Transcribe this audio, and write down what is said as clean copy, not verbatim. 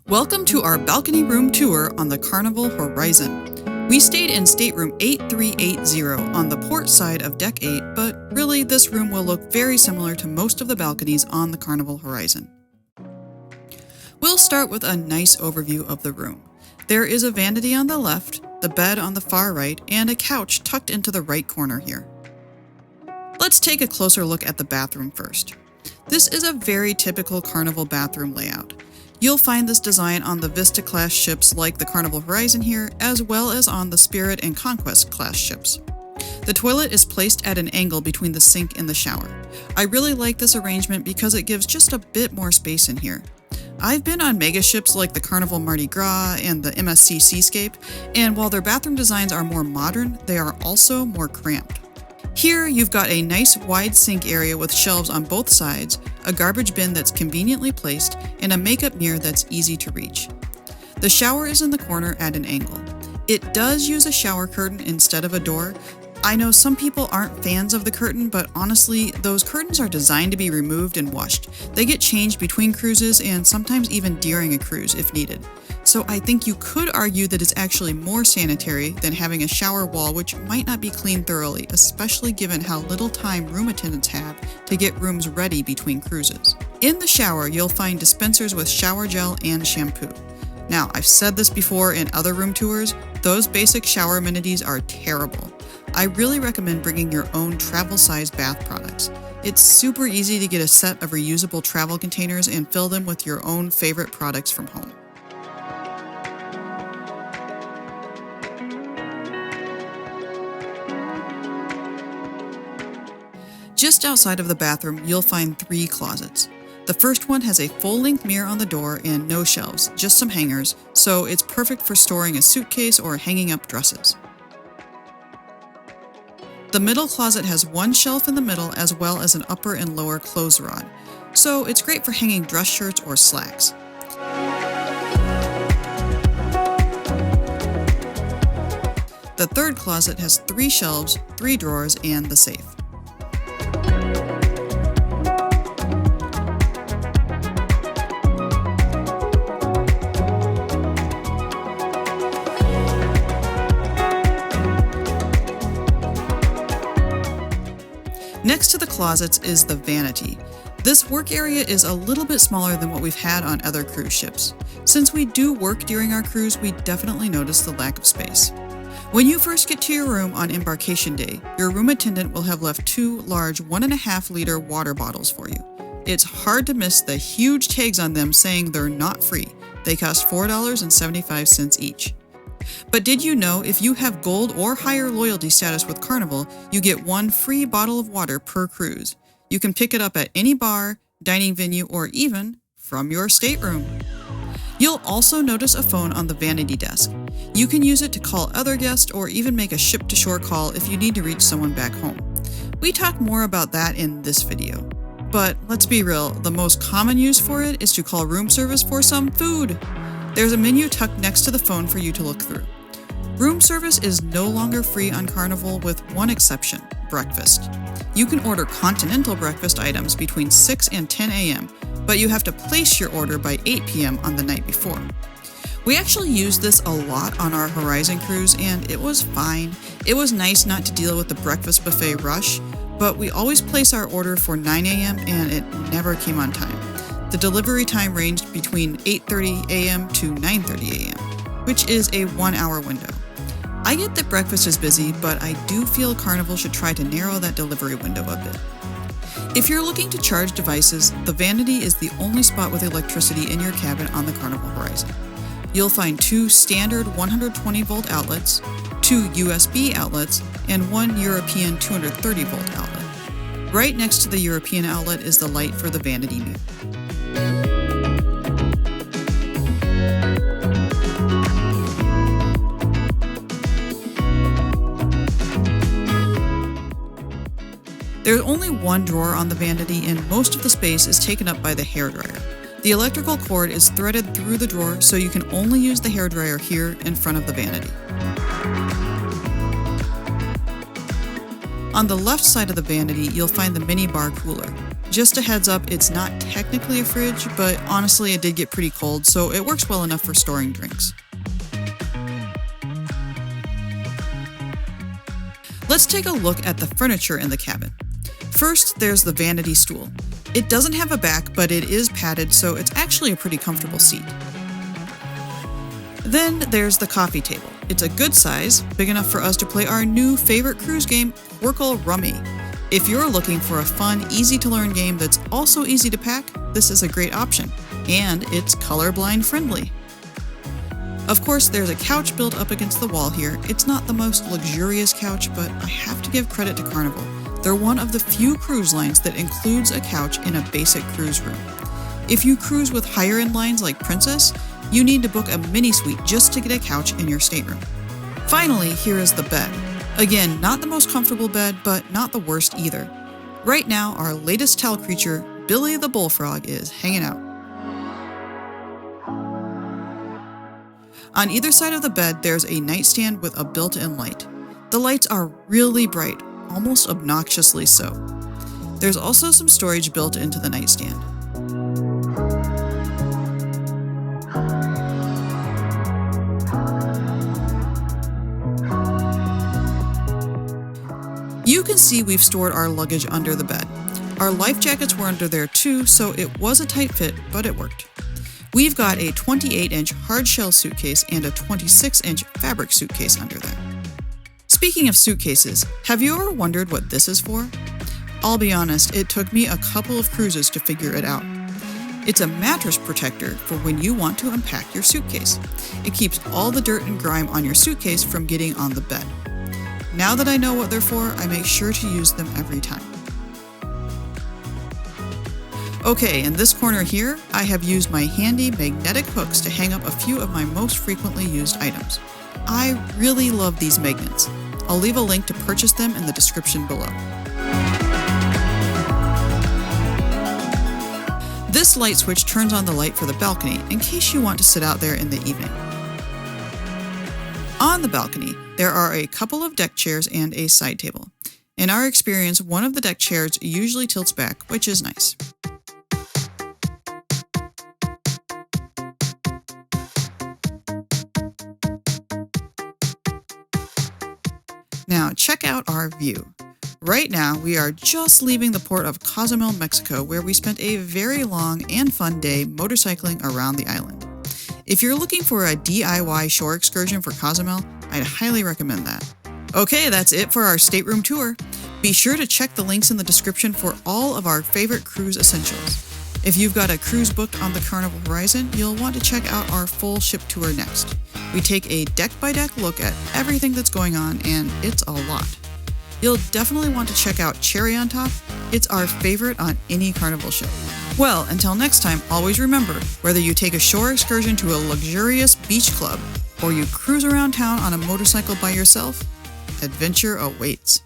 Welcome to our balcony room tour on the Carnival Horizon. We stayed in Stateroom 8380 on the port side of Deck 8, but really this room will look very similar to most of the balconies on the Carnival Horizon. We'll start with a nice overview of the room. There is a vanity on the left, the bed on the far right, and a couch tucked into the right corner here. Let's take a closer look at the bathroom first. This is a very typical Carnival bathroom layout. You'll find this design on the Vista class ships like the Carnival Horizon here, as well as on the Spirit and Conquest class ships. The toilet is placed at an angle between the sink and the shower. I really like this arrangement because it gives just a bit more space in here. I've been on mega ships like the Carnival Mardi Gras and the MSC Seascape, and while their bathroom designs are more modern, they are also more cramped. Here, you've got a nice wide sink area with shelves on both sides, a garbage bin that's conveniently placed, and a makeup mirror that's easy to reach. The shower is in the corner at an angle. It does use a shower curtain instead of a door. I know some people aren't fans of the curtain, but honestly, those curtains are designed to be removed and washed. They get changed between cruises and sometimes even during a cruise if needed. So I think you could argue that it's actually more sanitary than having a shower wall which might not be cleaned thoroughly, especially given how little time room attendants have to get rooms ready between cruises. In the shower, you'll find dispensers with shower gel and shampoo. Now, I've said this before in other room tours, those basic shower amenities are terrible. I really recommend bringing your own travel-sized bath products. It's super easy to get a set of reusable travel containers and fill them with your own favorite products from home. Just outside of the bathroom, you'll find 3 closets. The first one has a full-length mirror on the door and no shelves, just some hangers, so it's perfect for storing a suitcase or hanging up dresses. The middle closet has one shelf in the middle as well as an upper and lower clothes rod, so it's great for hanging dress shirts or slacks. The third closet has 3 shelves, 3 drawers, and the safe. Next to the closets is the vanity. This work area is a little bit smaller than what we've had on other cruise ships. Since we do work during our cruise, we definitely notice the lack of space. When you first get to your room on embarkation day, your room attendant will have left 2 large 1.5-liter water bottles for you. It's hard to miss the huge tags on them saying they're not free. They cost $4.75 each. But did you know if you have gold or higher loyalty status with Carnival, you get 1 free bottle of water per cruise. You can pick it up at any bar, dining venue, or even from your stateroom. You'll also notice a phone on the vanity desk. You can use it to call other guests or even make a ship-to-shore call if you need to reach someone back home. We talk more about that in this video. But let's be real, the most common use for it is to call room service for some food. There's a menu tucked next to the phone for you to look through. Room service is no longer free on Carnival with one exception, breakfast. You can order continental breakfast items between 6 and 10 a.m., but you have to place your order by 8 p.m. on the night before. We actually used this a lot on our Horizon cruise, and it was fine. It was nice not to deal with the breakfast buffet rush, but we always place our order for 9 a.m. and it never came on time. The delivery time ranged between 8:30 a.m. to 9:30 a.m., which is a 1-hour window. I get that breakfast is busy, but I do feel Carnival should try to narrow that delivery window a bit. If you're looking to charge devices, the vanity is the only spot with electricity in your cabin on the Carnival Horizon. You'll find 2 standard 120-volt outlets, 2 USB outlets, and 1 European 230-volt outlet. Right next to the European outlet is the light for the vanity mirror. There's only 1 drawer on the vanity and most of the space is taken up by the hairdryer. The electrical cord is threaded through the drawer so you can only use the hairdryer here in front of the vanity. On the left side of the vanity, you'll find the mini bar cooler. Just a heads up, it's not technically a fridge, but honestly it did get pretty cold, so it works well enough for storing drinks. Let's take a look at the furniture in the cabin. First, there's the vanity stool. It doesn't have a back, but it is padded, so it's actually a pretty comfortable seat. Then there's the coffee table. It's a good size, big enough for us to play our new favorite cruise game, Quirkle Rummy. If you're looking for a fun, easy-to-learn game that's also easy to pack, this is a great option. And it's colorblind friendly. Of course, there's a couch built up against the wall here. It's not the most luxurious couch, but I have to give credit to Carnival. They're one of the few cruise lines that includes a couch in a basic cruise room. If you cruise with higher-end lines like Princess, you need to book a mini suite just to get a couch in your stateroom. Finally, here is the bed. Again, not the most comfortable bed, but not the worst either. Right now, our latest towel creature, Billy the Bullfrog, is hanging out. On either side of the bed, there's a nightstand with a built-in light. The lights are really bright, almost obnoxiously so. There's also some storage built into the nightstand. You can see we've stored our luggage under the bed. Our life jackets were under there too, so it was a tight fit, but it worked. We've got a 28-inch hard-shell suitcase and a 26-inch fabric suitcase under there. Speaking of suitcases, have you ever wondered what this is for? I'll be honest, it took me a couple of cruises to figure it out. It's a mattress protector for when you want to unpack your suitcase. It keeps all the dirt and grime on your suitcase from getting on the bed. Now that I know what they're for, I make sure to use them every time. Okay, in this corner here, I have used my handy magnetic hooks to hang up a few of my most frequently used items. I really love these magnets. I'll leave a link to purchase them in the description below. This light switch turns on the light for the balcony in case you want to sit out there in the evening. On the balcony, there are a couple of deck chairs and a side table. In our experience, one of the deck chairs usually tilts back, which is nice. Now check out our view. Right now, we are just leaving the port of Cozumel, Mexico, where we spent a very long and fun day motorcycling around the island. If you're looking for a DIY shore excursion for Cozumel, I'd highly recommend that. Okay, that's it for our stateroom tour. Be sure to check the links in the description for all of our favorite cruise essentials. If you've got a cruise booked on the Carnival Horizon, you'll want to check out our full ship tour next. We take a deck-by-deck look at everything that's going on, and it's a lot. You'll definitely want to check out Cherry on Top. It's our favorite on any Carnival ship. Well, until next time, always remember, whether you take a shore excursion to a luxurious beach club or you cruise around town on a motorcycle by yourself, adventure awaits.